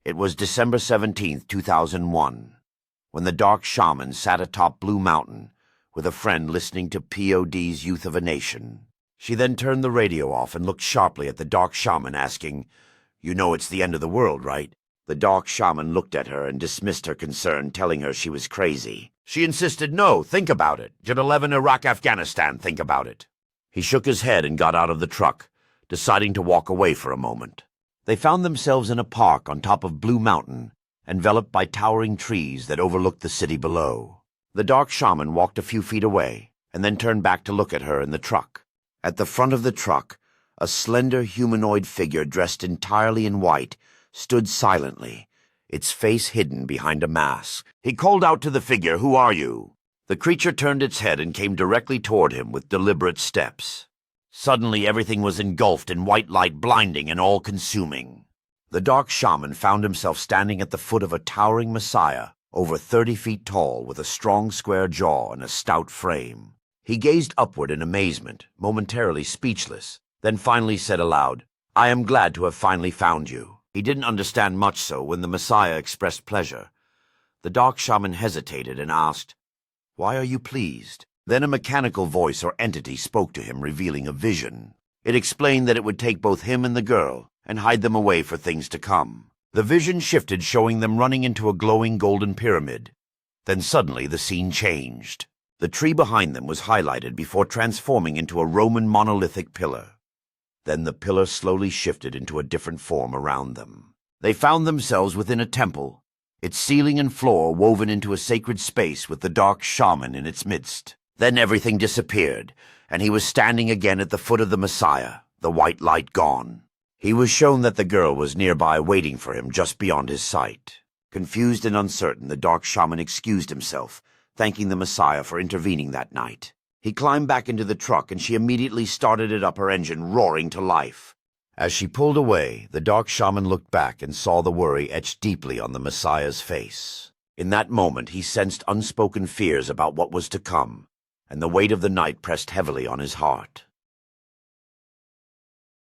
It was December 17th, 2001, when the dark shaman sat atop Blue Mountain with a friend listening to POD's Youth of a Nation. She then turned the radio off and looked sharply at the dark shaman, asking, "You know it's the end of the world, right?" The dark shaman looked at her and dismissed her concern, telling her she was crazy. She insisted, "No, think about it. Jet 11 Iraq, Afghanistan, think about it." He shook his head and got out of the truck, deciding to walk away for a moment. They found themselves in a park on top of Blue Mountain, enveloped by towering trees that overlooked the city below. The dark shaman walked a few feet away and then turned back to look at her in the truck. At the front of the truck, a slender humanoid figure dressed entirely in white stood silently, its face hidden behind a mask. He called out to the figure, "Who are you?" The creature turned its head and came directly toward him with deliberate steps. Suddenly everything was engulfed in white light, blinding and all-consuming. The dark shaman found himself standing at the foot of a towering messiah, over 30 feet tall, with a strong square jaw and a stout frame. He gazed upward in amazement, momentarily speechless, then finally said aloud, "I am glad to have finally found you." He didn't understand much, so when the messiah expressed pleasure, the dark shaman hesitated and asked, "Why are you pleased?" Then a mechanical voice or entity spoke to him, revealing a vision. It explained that it would take both him and the girl and hide them away for things to come. The vision shifted, showing them running into a glowing golden pyramid. Then suddenly the scene changed. The tree behind them was highlighted before transforming into a Roman monolithic pillar. Then the pillar slowly shifted into a different form around them. They found themselves within a temple, its ceiling and floor woven into a sacred space with the dark shaman in its midst. Then everything disappeared, and he was standing again at the foot of the messiah, the white light gone. He was shown that the girl was nearby waiting for him just beyond his sight. Confused and uncertain, the dark shaman excused himself, thanking the messiah for intervening that night. He climbed back into the truck, and she immediately started it up, her engine roaring to life. As she pulled away, the dark shaman looked back and saw the worry etched deeply on the messiah's face. In that moment, he sensed unspoken fears about what was to come, and the weight of the night pressed heavily on his heart.